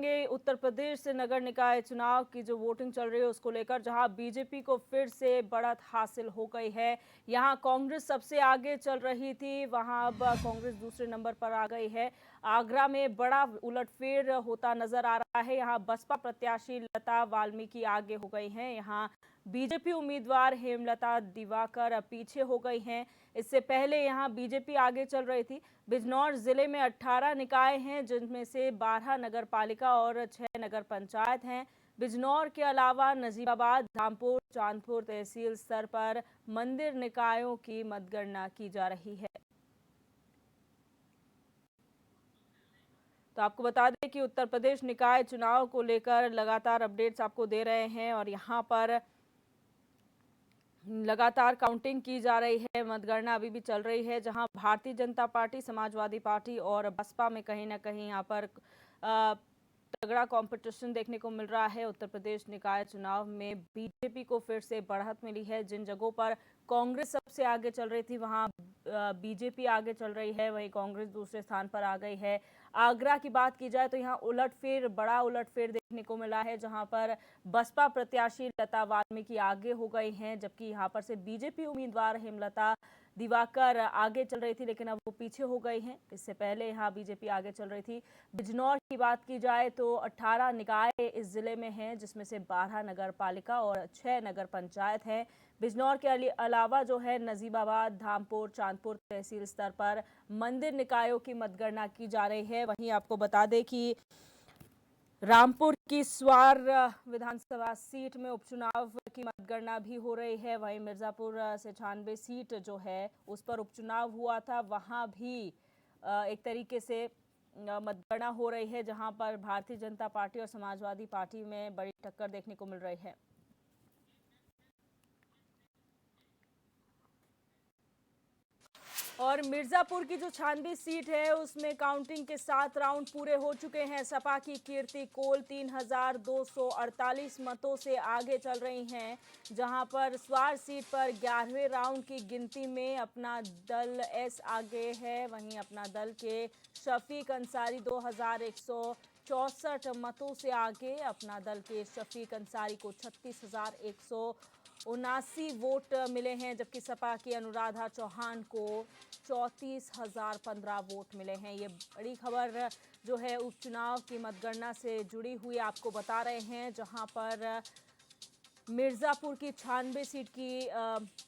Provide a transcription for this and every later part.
उत्तर प्रदेश से नगर निकाय चुनाव की जो वोटिंग चल रही है उसको लेकर, जहां बीजेपी को फिर से बढ़त हासिल हो गई है। यहां कांग्रेस सबसे आगे चल रही थी, वहां अब कांग्रेस दूसरे नंबर पर आ गई है। आगरा में बड़ा उलटफेर होता नजर आ रहा है। यहां बसपा प्रत्याशी लता वाल्मीकि आगे हो गई हैं। यहां बीजेपी उम्मीदवार हेमलता दिवाकर पीछे हो गई हैं। इससे पहले यहां बीजेपी आगे चल रही थी। बिजनौर जिले में 18 निकाय हैं, जिनमें से 12 नगर पालिका और 6 नगर पंचायत हैं। बिजनौर के अलावा नजीबाबाद, धामपुर, चांदपुर तहसील स्तर पर मंदिर निकायों की मतगणना की जा रही है। तो आपको बता दें कि उत्तर प्रदेश निकाय चुनाव को लेकर लगातार अपडेट्स आपको दे रहे हैं और यहाँ पर लगातार काउंटिंग की जा रही है। मतगणना अभी भी चल रही है, जहां भारतीय जनता पार्टी, समाजवादी पार्टी और बसपा में कहीं ना कहीं यहाँ पर तगड़ा कंपटीशन देखने को मिल रहा है। उत्तर प्रदेश निकाय चुनाव में बीजेपी को फिर से बढ़त मिली है। जिन जगहों पर कांग्रेस सबसे आगे चल रही थी, वहां बीजेपी आगे चल रही है, वहीं कांग्रेस दूसरे स्थान पर आ गई है। आगरा की बात की जाए तो यहाँ उलटफेर, बड़ा उलटफेर देखने को मिला है, जहां पर बसपा प्रत्याशी लता वाल्मीकि आगे हो गई हैं, जबकि यहाँ पर से बीजेपी उम्मीदवार हेमलता दिवाकर आगे चल रही थी, लेकिन अब वो पीछे हो गई हैं। इससे पहले यहाँ बीजेपी आगे चल रही थी। बिजनौर की बात की जाए तो 18 निकाय इस जिले में हैं, जिसमें से 12 नगर पालिका और 6 नगर पंचायत हैं। बिजनौर के अलावा जो है नजीबाबाद, धामपुर, चांदपुर तहसील स्तर पर मंदिर निकायों की मतगणना की जा रही है। वहीं आपको बता दें कि रामपुर की स्वार विधानसभा सीट में उपचुनाव की मतगणना भी हो रही है। वहीं मिर्जापुर से 96 सीट जो है उस पर उपचुनाव हुआ था, वहां भी एक तरीके से मतगणना हो रही है, जहां पर भारतीय जनता पार्टी और समाजवादी पार्टी में बड़ी टक्कर देखने को मिल रही है। और मिर्जापुर की जो 96 सीट है उसमें काउंटिंग के 7 राउंड पूरे हो चुके हैं। सपा की कीर्ति कोल 3248 मतों से आगे चल रही हैं, जहां पर स्वार सीट पर 11वें राउंड की गिनती में अपना दल एस आगे है। वहीं अपना दल के शफीक अंसारी 2164 मतों से आगे। अपना दल के शफीक अंसारी को 36,179 वोट मिले हैं, जबकि सपा की अनुराधा चौहान को 34,015 वोट मिले हैं। ये बड़ी खबर जो है उपचुनाव की मतगणना से जुड़ी हुई आपको बता रहे हैं, जहां पर मिर्जापुर की 96 सीट की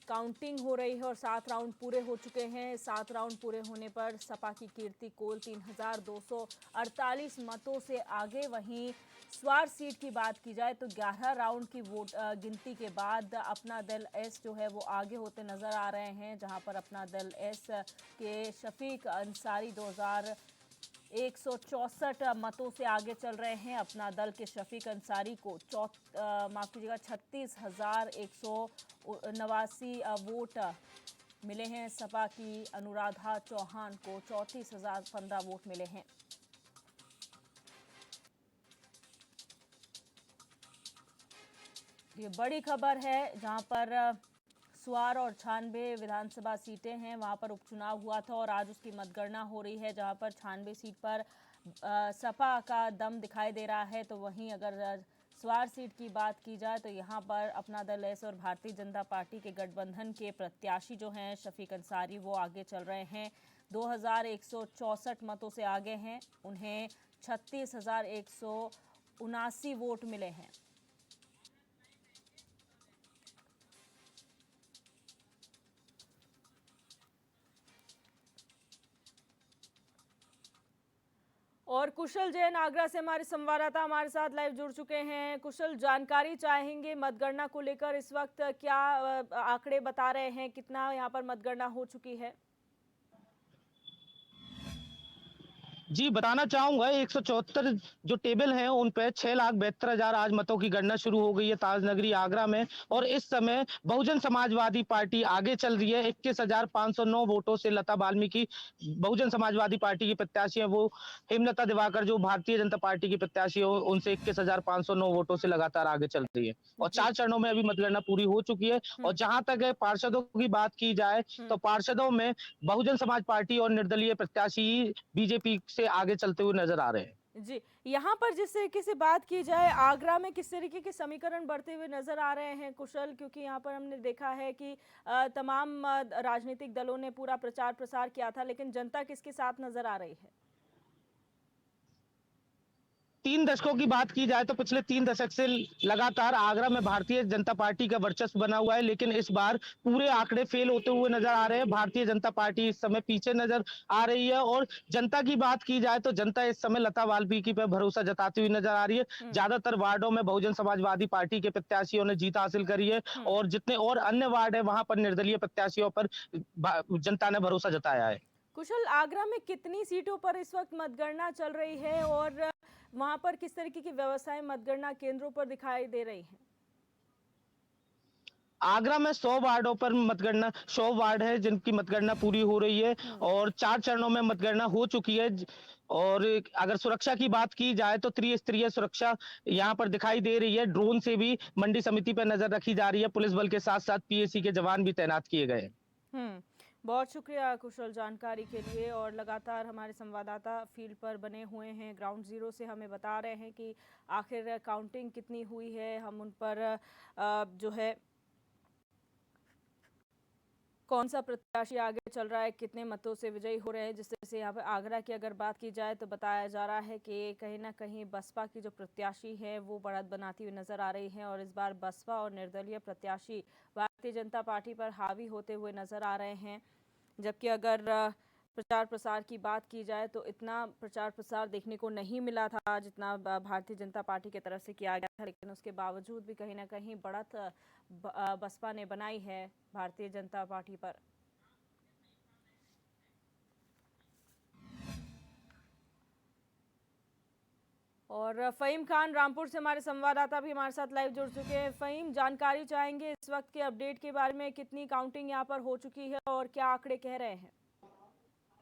काउंटिंग हो रही है और 7 राउंड पूरे हो चुके हैं। 7 राउंड पूरे होने पर सपा की कीर्ति कोल 3248 मतों से आगे। वहीं स्वार सीट की बात की जाए तो 11 राउंड की वोट गिनती के बाद अपना दल एस जो है वो आगे होते नजर आ रहे हैं, जहां पर अपना दल एस के शफीक अंसारी 2164 मतों से आगे चल रहे हैं। अपना दल के शफीक अंसारी को 36,189 वोट मिले हैं। सपा की अनुराधा चौहान को 34,015 वोट मिले हैं। ये बड़ी खबर है, जहां पर स्वार और 96 विधानसभा सीटें हैं, वहां पर उपचुनाव हुआ था और आज उसकी मतगणना हो रही है, जहां पर 96 सीट पर सपा का दम दिखाई दे रहा है। तो वहीं अगर स्वार सीट की बात की जाए तो यहां पर अपना दल एस और भारतीय जनता पार्टी के गठबंधन के प्रत्याशी जो हैं शफीक अंसारी, वो आगे चल रहे हैं। 2164 मतों से आगे हैं। उन्हें 36,179 वोट मिले हैं। और कुशल जैन आगरा से हमारे संवाददाता हमारे साथ लाइव जुड़ चुके हैं। कुशल, जानकारी चाहेंगे मतगणना को लेकर, इस वक्त क्या आंकड़े बता रहे हैं, कितना यहाँ पर मतगणना हो चुकी है? जी, बताना चाहूंगा 174 जो टेबल हैं उन पे 6,72,000 आज मतों की गणना शुरू हो गई है ताजनगरी आगरा में। और इस समय बहुजन समाजवादी पार्टी आगे चल रही है 21,509 वोटों से। लता वाल्मीकि बहुजन समाजवादी पार्टी की प्रत्याशी है, वो हेमलता दिवाकर जो भारतीय जनता पार्टी की प्रत्याशी है उनसे 21,509 वोटों से लगातार आगे चल रही है। और 4 चरणों में अभी मतगणना पूरी हो चुकी है। और जहां तक है पार्षदों की बात की जाए तो पार्षदों में बहुजन समाज पार्टी और निर्दलीय प्रत्याशी बीजेपी से आगे चलते हुए नजर आ रहे हैं। जी, यहाँ पर जिस तरीके से बात की जाए आगरा में किस तरीके के समीकरण बढ़ते हुए नज़र आ रहे हैं कुशल? क्योंकि यहाँ पर हमने देखा है कि तमाम राजनीतिक दलों ने पूरा प्रचार प्रसार किया था, लेकिन जनता किसके साथ नज़र आ रही है? 3 दशकों की बात की जाए तो पिछले 3 दशक से लगातार आगरा में भारतीय जनता पार्टी का वर्चस्व बना हुआ है, लेकिन इस बार पूरे आंकड़े फेल होते हुए नजर आ रहे हैं। भारतीय जनता पार्टी इस समय पीछे नजर आ रही है और जनता की बात की जाए तो जनता इस समय लता वाल्मीकि पर भरोसा जताती हुई नजर आ रही है। हुँ, ज्यादातर वार्डों में बहुजन समाजवादी पार्टी के प्रत्याशियों ने जीत हासिल करी है हुँ। और जितने और अन्य वार्ड है वहां पर निर्दलीय प्रत्याशियों पर जनता ने भरोसा जताया है। कुशल, आगरा में कितनी सीटों पर इस वक्त मतगणना चल रही है और वहाँ पर किस तरीके की व्यवस्थाएं मतगणना केंद्रों पर दिखाई दे रही हैं? आगरा में 100 वार्डों पर मतगणना 100 वार्ड है जिनकी मतगणना पूरी हो रही है हुँ, और 4 चरणों में मतगणना हो चुकी है। और अगर सुरक्षा की बात की जाए तो त्रिस्तरीय सुरक्षा यहाँ पर दिखाई दे रही है। ड्रोन से भी मंडी समिति पर नजर रखी जा रही है। पुलिस बल के साथ-साथ पीएसी के जवान भी तैनात किए गए हैं। हुँ। बहुत शुक्रिया कुशल जानकारी के लिए और लगातार हमारे संवाददाता फील्ड पर बने हुए हैं, ग्राउंड ज़ीरो से हमें बता रहे हैं कि आखिर काउंटिंग कितनी हुई है, हम उन पर जो है कौन-सा प्रत्याशी आगे चल रहा है, कितने मतों से विजयी हो रहे हैं। जिस तरह से यहाँ पे आगरा की अगर बात की जाए तो बताया जा रहा है कि कहीं न कहीं बसपा की जो प्रत्याशी है वो बढ़त बनाती हुई नज़र आ रही है और इस बार बसपा और निर्दलीय प्रत्याशी भारतीय जनता पार्टी पर हावी होते हुए नज़र आ रहे हैं। जबकि अगर प्रचार प्रसार की बात की जाए तो इतना प्रचार प्रसार देखने को नहीं मिला था जितना भारतीय जनता पार्टी की तरफ से किया गया था, लेकिन उसके बावजूद भी कहीं ना कहीं बढ़त बसपा ने बनाई है भारतीय जनता पार्टी पर। और फ़हीम खान रामपुर से हमारे संवाददाता भी हमारे साथ लाइव जुड़ चुके हैं। फ़हीम, जानकारी चाहेंगे इस वक्त के अपडेट के बारे में, कितनी काउंटिंग यहाँ पर हो चुकी है और क्या आंकड़े कह रहे हैं?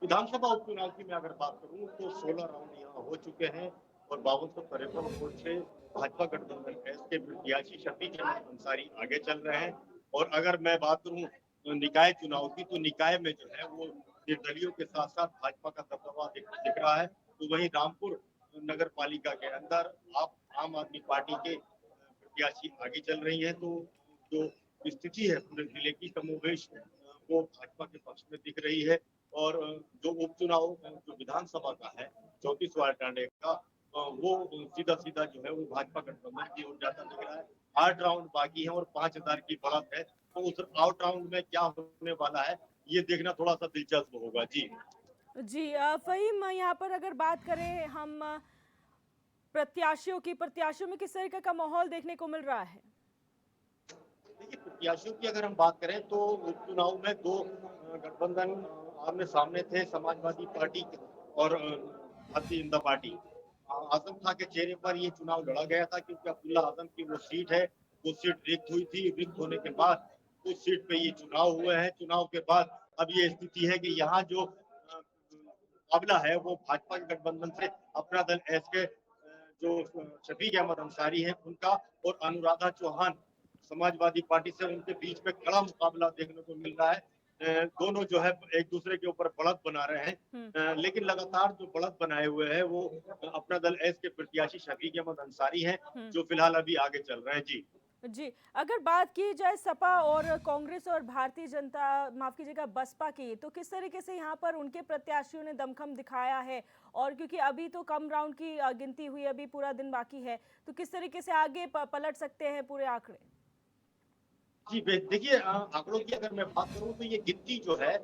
विधानसभा उपचुनाव की मैं अगर बात करूं तो 16 राउंड यहाँ हो चुके हैं और 5253 वोट से भाजपा गठबंधन एस के प्रत्याशी शफीक अहमद अंसारी आगे चल रहे हैं। और अगर मैं बात करूं तो निकाय चुनाव की, तो निकाय में जो है वो निर्दलियों के साथ साथ भाजपा का दबदबा दिख रहा है। तो वहीं रामपुर नगर पालिका के अंदर आप आम आदमी पार्टी के प्रत्याशी आगे चल रही है। तो जो स्थिति है पूरे जिले की कमोबेश वो भाजपा के पक्ष में दिख रही है। और जो उपचुनाव जो विधानसभा का है 34 वार्ड टांडे का, वो सीधा सीधा जो है वो भाजपा गठबंधन की ओर जाता दिख रहा है। 8 राउंड बाकी है और 5000 की बढ़त है। तो उस आउट राउंड में क्या होने वाला है ये देखना थोड़ा सा दिलचस्प होगा। जी जी, फ़हीम, यहाँ पर अगर बात करें हम प्रत्याशियों में किस तरीके का माहौल देखने को मिल रहा है? देखिए, प्रत्याशियों की अगर हम बात करें तो उपचुनाव में दो गठबंधन आमने सामने थे, समाजवादी पार्टी और भारतीय जनता पार्टी। आजम खां के चेहरे पर ये चुनाव लड़ा गया था क्योंकि अब्दुल्ला आजम की वो सीट है, वो सीट रिक्त हुई थी। रिक्त होने के बाद उस सीट पे ये चुनाव हुए हैं। चुनाव के बाद अब ये स्थिति है कि यहाँ जो मुकाबला है वो भाजपा के गठबंधन से अपना दल एस के जो शफीक अहमद अंसारी हैं उनका और अनुराधा चौहान समाजवादी पार्टी से, उनके बीच में कड़ा मुकाबला देखने को मिल रहा है। दोनों जो है एक दूसरे के ऊपर बढ़त बना रहे हैं। हुँ। लेकिन लगातार जो बढ़त बनाए हुए हैं वो अपना दल एस के प्रत्याशी शफीक अहमद अंसारी हैं, हुँ। जो फिलहाल अभी आगे चल रहे हैं। जी जी, अगर बात की जाए सपा और कांग्रेस और भारतीय जनता, माफ़ कीजिएगा, बसपा की, तो किस तरीके से यहाँ पर उनके प्रत्याशियों ने दमखम दिखाया है? और क्योंकि अभी तो कम राउंड की गिनती हुई, अभी पूरा दिन बाकी है, तो किस तरीके से आगे पलट सकते हैं पूरे आंकड़े? जी देखिए, आंकड़ों की अगर मैं बात करूं तो ये गिनती जो है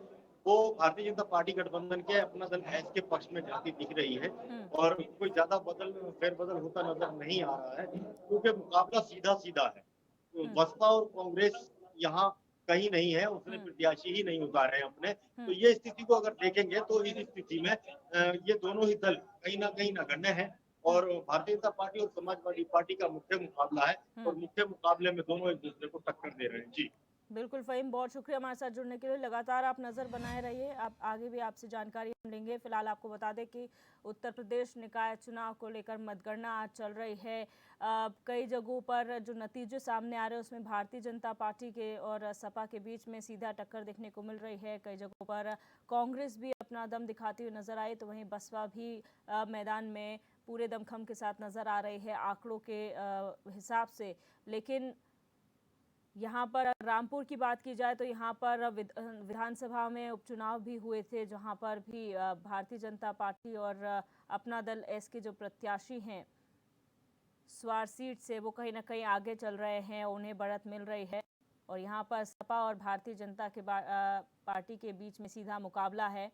वो भारतीय जनता पार्टी गठबंधन के अपना दल एस के पक्ष में जाती दिख रही है। हुँ, और कोई ज्यादा फेरबदल होता नजर नहीं आ रहा है क्योंकि मुकाबला सीधा सीधा है। तो हुँ, बसपा और कांग्रेस यहाँ कहीं नहीं है, उसने हुँ, प्रत्याशी ही नहीं उतारे हैं अपने। तो हुँ, ये स्थिति को अगर देखेंगे तो इस स्थिति में ये दोनों ही दल कहीं ना नगण्य है। हुँ, और भारतीय जनता पार्टी और समाजवादी पार्टी का मुख्य मुकाबला है और हुँ। मुख्य मुकाबले में दोनों एक दूसरे को टक्कर दे रहे हैं। जी बिल्कुल फ़हीम, बहुत शुक्रिया हमारे साथ जुड़ने के लिए। लगातार आप नज़र बनाए रहिए, आप आगे भी आपसे जानकारी हम लेंगे। फिलहाल आपको बता दें कि उत्तर प्रदेश निकाय चुनाव को लेकर मतगणना आज चल रही है। कई जगहों पर जो नतीजे सामने आ रहे हैं उसमें भारतीय जनता पार्टी के और सपा के बीच में सीधा टक्कर देखने को मिल रही है। कई जगहों पर कांग्रेस भी अपना दम दिखाती हुई नजर आई, तो वहीं बसपा भी मैदान में पूरे दमखम के साथ नजर आ रही है आंकड़ों के हिसाब से। लेकिन यहाँ पर रामपुर की बात की जाए तो यहाँ पर विधानसभा में उपचुनाव भी हुए थे, जहाँ पर भी भारतीय जनता पार्टी और अपना दल एस के जो प्रत्याशी हैं स्वार सीट से, वो कहीं ना कहीं आगे चल रहे हैं, उन्हें बढ़त मिल रही है। और यहाँ पर सपा और भारतीय जनता के पार्टी के बीच में सीधा मुकाबला है।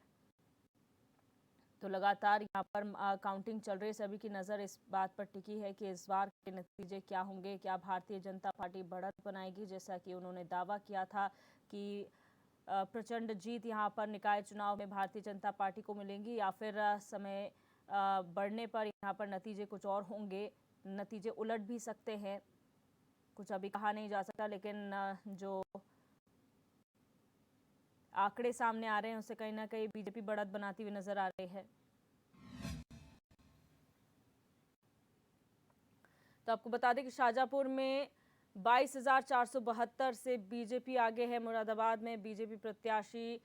तो लगातार यहाँ पर काउंटिंग चल रही है। सभी की नज़र इस बात पर टिकी है कि इस बार के नतीजे क्या होंगे। क्या भारतीय जनता पार्टी बढ़त बनाएगी, जैसा कि उन्होंने दावा किया था कि प्रचंड जीत यहाँ पर निकाय चुनाव में भारतीय जनता पार्टी को मिलेंगी, या फिर समय बढ़ने पर यहाँ पर नतीजे कुछ और होंगे। नतीजे उलट भी सकते हैं, कुछ अभी कहा नहीं जा सकता। लेकिन जो आंकड़े सामने आ रहे हैं उससे कहीं ना कहीं बीजेपी बढ़त बनाती हुई नजर आ रही है। तो आपको बता दें कि शाहजहांपुर में 22,472 से बीजेपी आगे है। मुरादाबाद में बीजेपी प्रत्याशी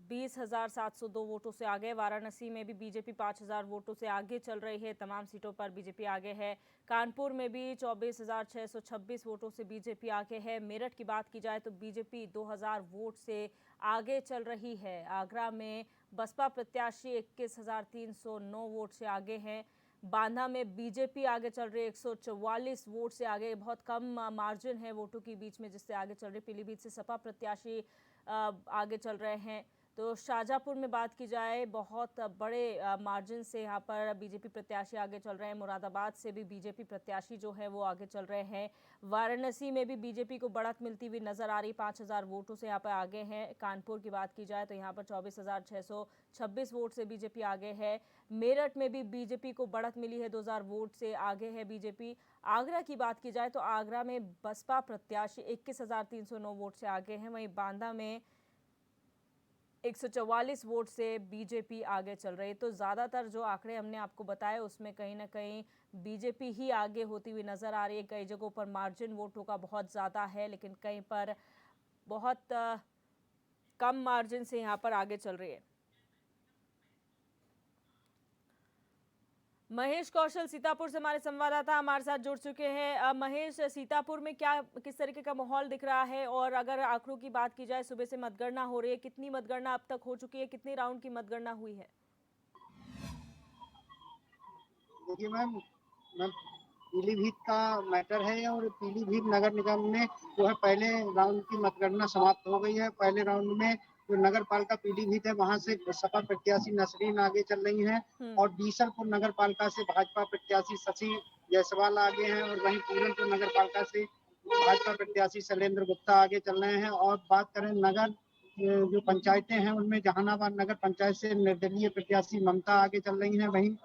20,702 वोटों से आगे। वाराणसी में भी बीजेपी 5,000 वोटों से आगे चल रही है। तमाम सीटों पर बीजेपी आगे है। कानपुर में भी 24,626 वोटों से बीजेपी आगे है। मेरठ की बात की जाए तो बीजेपी 2,000 वोट से आगे चल रही है। आगरा में बसपा प्रत्याशी 21,309 वोट से आगे हैं। बांदा में बीजेपी आगे चल रही है 144 वोट से आगे। बहुत कम मार्जिन है वोटों के बीच में जिससे आगे चल रही। पीलीभीत से सपा प्रत्याशी आगे चल रहे हैं। तो शाहजहांपुर में बात की जाए बहुत बड़े मार्जिन से यहाँ पर बीजेपी प्रत्याशी आगे चल रहे हैं। मुरादाबाद से भी बीजेपी प्रत्याशी जो है वो आगे चल रहे हैं। वाराणसी में भी बीजेपी को बढ़त मिलती हुई नजर आ रही, 5,000 वोटों से यहाँ पर आगे हैं। कानपुर की बात की जाए तो यहाँ पर 24,626 वोट से बीजेपी आगे है। मेरठ में भी बीजेपी को बढ़त मिली है, 2,000 वोट से आगे है बीजेपी। आगरा की बात की जाए तो आगरा में बसपा प्रत्याशी 21,309 वोट से आगे हैं। वहीं बांदा में 144 वोट से बीजेपी आगे चल रही है। तो ज़्यादातर जो आंकड़े हमने आपको बताए उसमें कहीं ना कहीं बीजेपी ही आगे होती हुई नज़र आ रही है। कई जगहों पर मार्जिन वोटों का बहुत ज़्यादा है, लेकिन कहीं पर बहुत कम मार्जिन से यहाँ पर आगे चल रही है। महेश कौशल सीतापुर से हमारे संवाददाता हमारे साथ जुड़ चुके हैं। महेश, सीतापुर में क्या किस तरीके का माहौल दिख रहा है, और अगर आंकड़ों की बात की जाए सुबह से मतगणना हो रही है, कितनी मतगणना अब तक हो चुकी है, कितने राउंड की मतगणना हुई है? देखिए मैम पीलीभीत का मैटर है और पीलीभीत नगर निगम में जो है पहले राउंड की मतगणना समाप्त हो गई है। पहले राउंड में जो नगर पालिका पीलीभीत है वहां से सपा प्रत्याशी नसरीन आगे चल रही हैं और बीसलपुर नगर पालिका से भाजपा प्रत्याशी शशि जायसवाल आगे हैं और वहीं पूरनपुर नगर पालिका से भाजपा प्रत्याशी शैलेंद्र गुप्ता आगे चल रहे हैं। और बात करें नगर जो पंचायतें हैं उनमें जहानाबाद नगर पंचायत से निर्दलीय प्रत्याशी ममता आगे चल रही है। वहीं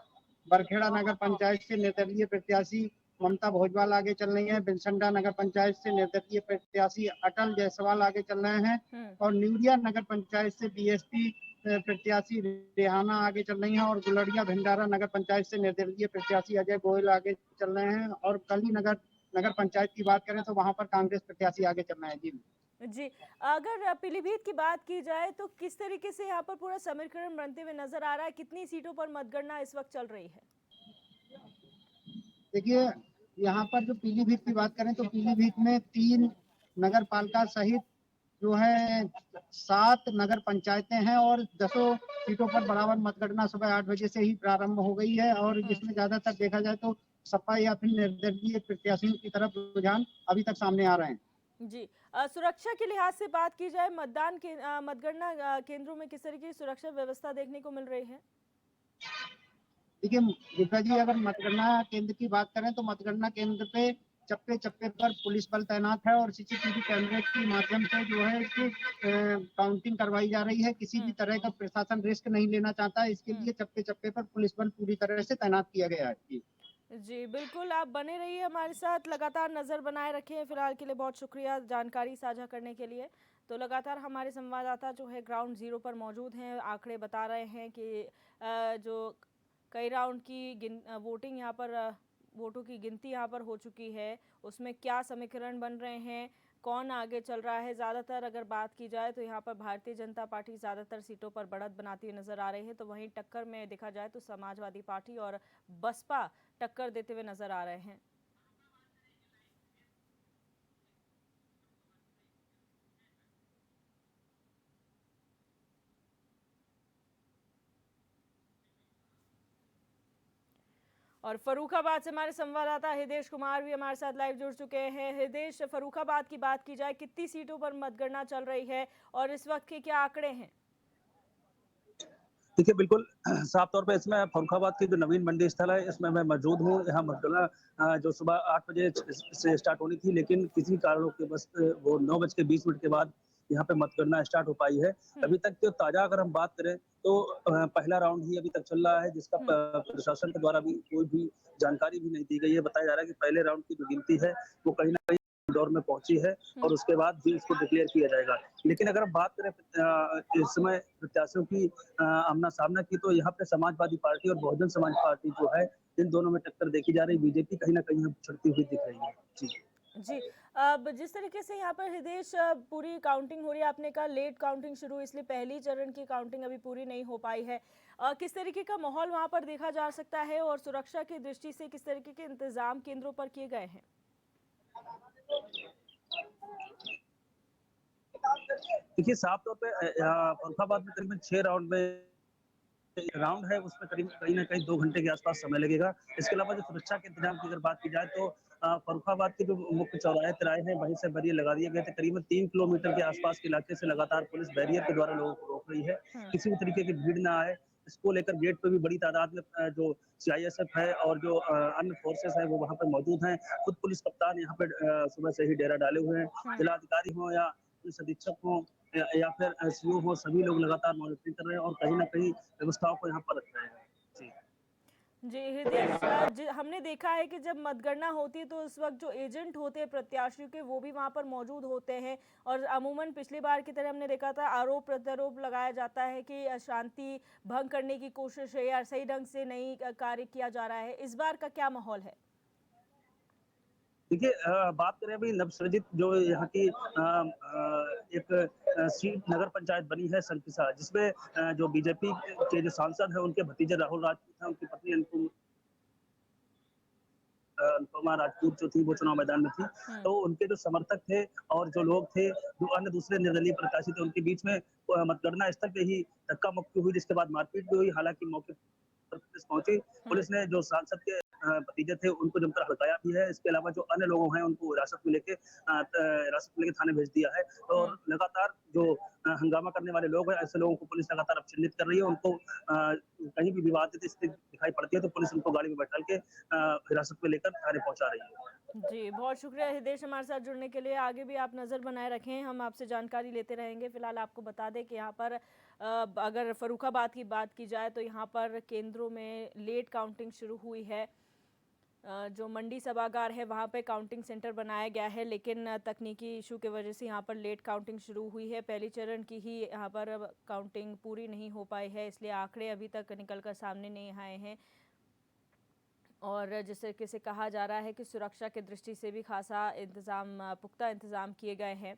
बरखेड़ा नगर पंचायत से निर्दलीय प्रत्याशी ममता भोजवाल आगे चल रही है। बिलसंडा नगर पंचायत से निर्दलीय प्रत्याशी अटल जायसवाल आगे चल रहे हैं और न्यूरिया नगर पंचायत से बीएसपी प्रत्याशी रेहाना आगे चल रही हैं और गुलड़िया भंडारा नगर पंचायत से निर्दलीय प्रत्याशी अजय गोयल आगे चल रहे हैं। और कली नगर पंचायत की बात करें तो वहां पर कांग्रेस प्रत्याशी आगे चल रहे हैं। जी, अगर पीलीभीत की बात की जाए तो किस तरीके से यहाँ पर पूरा समीकरण बनते हुए नजर आ रहा है? कितनी सीटों पर मतगणना इस वक्त चल रही है? देखिए यहाँ पर जो पीलीभीत की बात करें तो पीलीभीत में 3 नगर पालिका सहित जो है 7 नगर पंचायतें हैं और 10 सीटों पर बराबर मतगणना सुबह 8 बजे से ही प्रारंभ हो गई है और जिसमें ज्यादातर देखा जाए तो सपा या फिर निर्दलीय प्रत्याशियों की तरफ रुझान अभी तक सामने आ रहे हैं। जी, सुरक्षा के लिहाज से बात की जाए, मतगणना केंद्रों में किस तरीके की सुरक्षा व्यवस्था देखने को मिल रही है? देखिए दीपा जी, अगर मतगणना केंद्र की बात करें तो मतगणना केंद्र पे चप्पे चप्पे पर पुलिस बल तैनात है और सीसीटीवी कैमरे के माध्यम से जो है इसकी काउंटिंग करवाई जा रही है। किसी भी तरह का प्रशासन रिस्क नहीं लेना चाहता, इसके लिए चप्पे चप्पे पर पुलिस बल पूरी तरह से तैनात किया गया है। जी बिल्कुल, आप बने रहिए हमारे साथ, लगातार नज़र बनाए रखें। फिलहाल के लिए बहुत शुक्रिया जानकारी साझा करने के लिए। तो लगातार हमारे संवाददाता जो है ग्राउंड जीरो पर मौजूद हैं, आंकड़े बता रहे हैं कि जो कई राउंड की वोटिंग यहाँ पर वोटों की गिनती यहाँ पर हो चुकी है, उसमें क्या समीकरण बन रहे हैं। कौन आगे चल रहा है। ज़्यादातर अगर बात की जाए तो यहाँ पर भारतीय जनता पार्टी ज़्यादातर सीटों पर बढ़त बनाती हुई नजर आ रही है, तो वहीं टक्कर में देखा जाए तो समाजवादी पार्टी और बसपा टक्कर देते हुए नजर आ रहे हैं। और फर्रुखाबाद से हमारे संवाददाता हृदेश कुमार भी हमारे साथ लाइव जुड़ चुके हैं। हृदेश, फर्रुखाबाद की बात की जाए, कितनी सीटों पर मतगणना चल रही है और इस वक्त के क्या आंकड़े हैं? देखिए, बिल्कुल साफ तौर पे इसमें फर्रुखाबाद की जो नवीन मंडी स्थल है, इसमें मैं मौजूद हूँ। यहाँ मतगणना जो सुबह 8 बजे से स्टार्ट होनी थी, लेकिन किसी कारणों के बस वो 9 बज के 20 मिनट के बाद यहाँ पे मतगणना स्टार्ट हो पाई है। अभी तक जो ताज़ा अगर हम बात करें तो पहला राउंड ही अभी तक चल रहा है, जिसका प्रशासन के द्वारा भी कोई भी जानकारी भी नहीं दी गई है। बताया जा रहा है कि पहले राउंड की जो गिनती है, वो कहीं न कहीं दौर में पहुंची है और उसके बाद भी इसको डिक्लेयर किया जाएगा। लेकिन अगर हम बात करें इस समय प्रत्याशियों की आमना-सामना की, तो यहाँ पे समाजवादी पार्टी और बहुजन समाज पार्टी जो है, इन दोनों में टक्कर देखी जा रही है। बीजेपी कहीं न कहीं अब पिछड़ती हुई दिख रही है। जी। जी, अब जिस तरीके से यहाँ पर हृदेश पूरी काउंटिंग हो रही है, आपने कहा लेट काउंटिंग शुरू, इसलिए पहली चरण की काउंटिंग अभी पूरी नहीं हो पाई है। किस तरीके का माहौल वहाँ पर देखा जा सकता है और सुरक्षा की दृष्टि से किस तरीके के इंतजाम केंद्रों पर किए गए हैं? देखिए, साफ तौर पे फर्रुखाबाद में करीबन 6 राउंड में राउंड है, उसमें करीब कहीं न कहीं 2 घंटे के आसपास समय लगेगा। इसके अलावा जो सुरक्षा के इंतजाम की अगर बात की जाए तो फर्रुखाबाद के जो मुख्य चौराहे, तिराहे हैं, वहीं से बैरियर लगा दिए गए थे। करीबन 3 किलोमीटर के आसपास के इलाके से लगातार पुलिस बैरियर के द्वारा लोगों को रोक रही है। हम्म। किसी भी तरीके की भीड़ ना आए, इसको लेकर गेट पे भी बड़ी तादाद में जो सीआईएसएफ है और जो अन्य फोर्सेस हैं, वो वहाँ पे मौजूद हैं। खुद पुलिस कप्तान यहाँ पे सुबह से ही डेरा डाले हुए हैं। जिलाधिकारी हों या पुलिस अधीक्षक हों या फिर एसडीओ हो, सभी लोग लगातार मॉनिटरिंग कर रहे हैं और कहीं न कहीं व्यवस्थाओं को यहाँ पर रख रहे हैं। जी। जी हृदेश, हमने देखा है कि जब मतगणना होती है तो उस वक्त जो एजेंट होते हैं प्रत्याशियों के, वो भी वहां पर मौजूद होते हैं और अमूमन पिछली बार की तरह हमने देखा था आरोप प्रत्यारोप लगाया जाता है कि शांति भंग करने की कोशिश है या सही ढंग से नहीं कार्य किया जा रहा है। इस बार का क्या माहौल है? देखिए, बात करें अभी नवसृजित जो यहाँ की एक सीट नगर पंचायत बनी है सनकिसा, जिसमें जो बीजेपी के जो सांसद हैं, उनके भतीजे राहुल राजपूत हैं, उनकी पत्नी अनुपमा राजपूत जो थी, वो चुनाव मैदान में थी। तो उनके जो समर्थक थे और जो लोग थे, जो अन्य दूसरे निर्दलीय प्रत्याशी थे, उनके बीच में मतगणना स्थल पे ही धक्का मुक्की हुई, जिसके बाद मारपीट भी हुई। हालांकि मौके पर पुलिस पहुंची, पुलिस ने जो सांसद के भतीजे थे, उनको जमकर हड़काया भी है। इसके अलावा जो अन्य लोग हैं, उनको हिरासत में लेके थाने भेज दिया है और लगातार जो हंगामा करने वाले लोग हैं, ऐसे लोगों को पुलिस लगातार अब चिन्हित कर रही है। उनको कहीं भी विवादित स्थिति दिखाई पड़ती है तो पुलिस उनको गाड़ी में बैठा के हिरासत में लेकर थाने पहुंचा रही है। जी, बहुत शुक्रिया हृदेश हमारे साथ जुड़ने के लिए। आगे भी आप नज़र बनाए रखें, हम आपसे जानकारी लेते रहेंगे। फिलहाल आपको बता दें कि यहाँ पर अगर फर्रुखाबाद की बात की जाए तो यहाँ पर केंद्रों में लेट काउंटिंग शुरू हुई है। जो मंडी सभागार है वहाँ पे काउंटिंग सेंटर बनाया गया है, लेकिन तकनीकी इशू की वजह से यहाँ पर लेट काउंटिंग शुरू हुई है। पहली चरण की ही यहाँ पर काउंटिंग पूरी नहीं हो पाई है, इसलिए आंकड़े अभी तक निकल कर सामने नहीं आए हैं। और जिस तरीके से कहा जा रहा है कि सुरक्षा की दृष्टि से भी खासा इंतज़ाम, पुख्ता इंतज़ाम किए गए हैं।